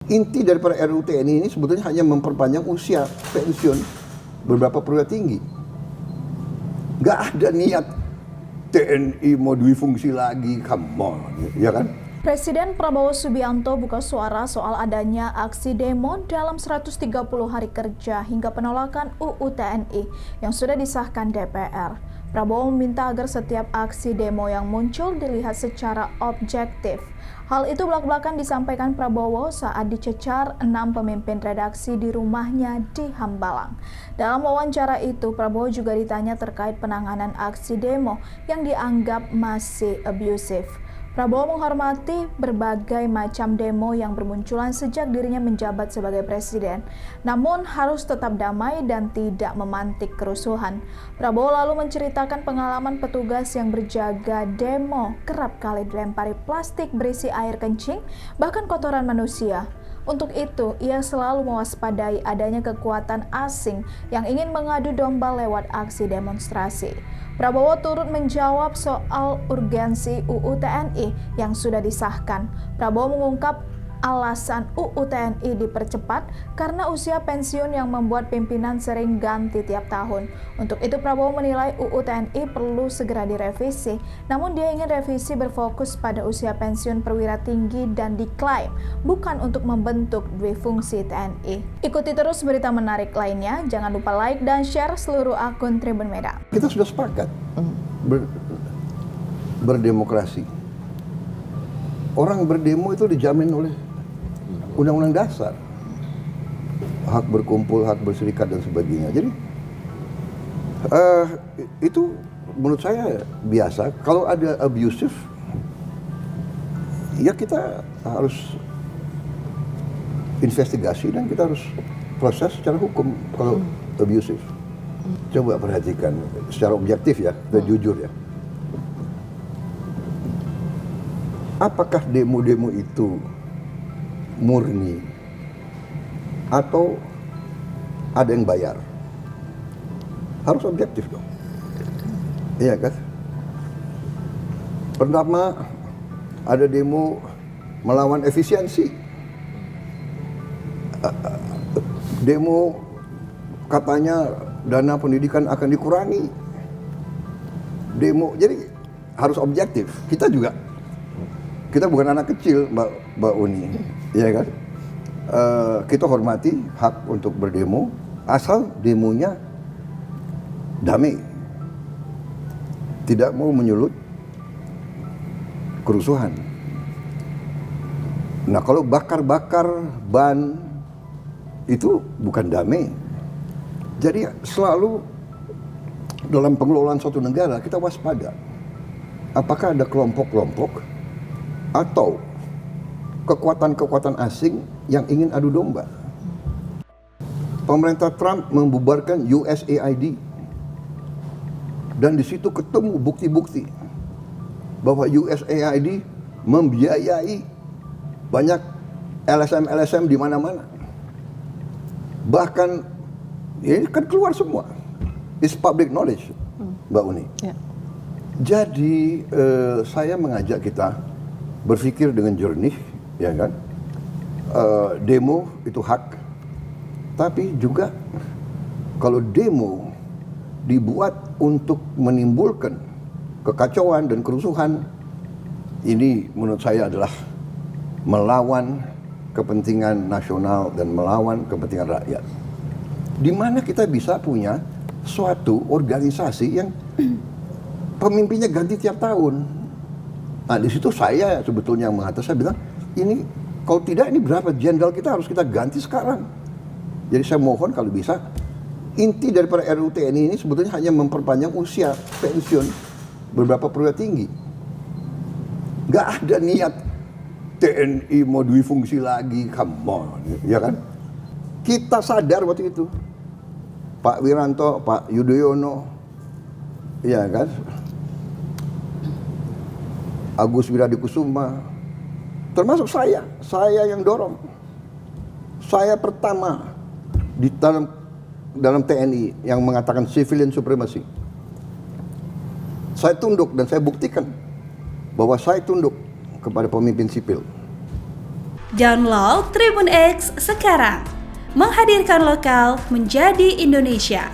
Inti daripada RUU TNI ini sebetulnya hanya memperpanjang usia pensiun beberapa perwira tinggi. Nggak ada niat TNI mau duifungsi lagi, come on, ya kan? Presiden Prabowo Subianto buka suara soal adanya aksi demo dalam 130 hari kerja hingga penolakan UU TNI yang sudah disahkan DPR. Prabowo meminta agar setiap aksi demo yang muncul dilihat secara objektif. Hal itu belak-belakan disampaikan Prabowo saat dicecar 6 pemimpin redaksi di rumahnya di Hambalang. Dalam wawancara itu, Prabowo juga ditanya terkait penanganan aksi demo yang dianggap masih abusive. Prabowo menghormati berbagai macam demo yang bermunculan sejak dirinya menjabat sebagai presiden, namun harus tetap damai dan tidak memantik kerusuhan. Prabowo lalu menceritakan pengalaman petugas yang berjaga demo kerap kali dilempari plastik berisi air kencing, bahkan kotoran manusia. Untuk itu, ia selalu mewaspadai adanya kekuatan asing yang ingin mengadu domba lewat aksi demonstrasi. Prabowo turut menjawab soal urgensi UU TNI yang sudah disahkan. Prabowo mengungkap alasan UU TNI dipercepat karena usia pensiun yang membuat pimpinan sering ganti tiap tahun. Untuk itu Prabowo menilai UU TNI perlu segera direvisi, namun dia ingin revisi berfokus pada usia pensiun perwira tinggi dan diklaim bukan untuk membentuk duifungsi TNI. Ikuti terus berita menarik lainnya, jangan lupa like dan share seluruh akun Tribun Medan. Kita sudah sepakat berdemokrasi. Orang berdemo itu dijamin oleh Undang-Undang Dasar, hak berkumpul, hak berserikat dan sebagainya. Jadi itu menurut saya biasa. Kalau ada abusive, ya kita harus investigasi dan kita harus proses secara hukum kalau abusive. Coba perhatikan secara objektif ya, dan jujur ya. Apakah demo-demo itu murni atau ada yang bayar? Harus objektif dong. Iya kan? Pertama, ada demo melawan efisiensi. Demo katanya dana pendidikan akan dikurangi. Demo, jadi harus objektif. Kita bukan anak kecil, Mbak Uni, ya kan? Kita hormati hak untuk berdemo, asal demonya damai, tidak mau menyulut kerusuhan. Nah, kalau bakar-bakar ban itu bukan damai. Jadi selalu dalam pengelolaan suatu negara kita waspada. Apakah ada kelompok-kelompok atau kekuatan-kekuatan asing yang ingin adu domba? Pemerintah Trump membubarkan USAID dan di situ ketemu bukti-bukti bahwa USAID membiayai banyak LSM-LSM di mana-mana. Bahkan ini kan keluar semua. It's public knowledge, Mbak Uni. Yeah. Jadi saya mengajak kita berpikir dengan jernih, ya kan? Demo itu hak, tapi juga kalau demo dibuat untuk menimbulkan kekacauan dan kerusuhan, ini menurut saya adalah melawan kepentingan nasional dan melawan kepentingan rakyat. Di mana kita bisa punya suatu organisasi yang pemimpinnya ganti tiap tahun. Nah, di situ saya sebetulnya mengatakan, saya bilang, ini kalau tidak ini berapa jenderal kita harus kita ganti sekarang. Jadi saya mohon kalau bisa, inti daripada RUU TNI ini sebetulnya hanya memperpanjang usia pensiun beberapa perwira tinggi. Nggak ada niat TNI mau duifungsi lagi, come on, ya kan? Kita sadar waktu itu, Pak Wiranto, Pak Yudhoyono, ya kan? Agus Wiradikusuma, termasuk saya yang dorong. Saya pertama di dalam TNI yang mengatakan civilian supremacy. Saya tunduk dan saya buktikan bahwa saya tunduk kepada pemimpin sipil. Download Tribun X sekarang. Menghadirkan lokal menjadi Indonesia.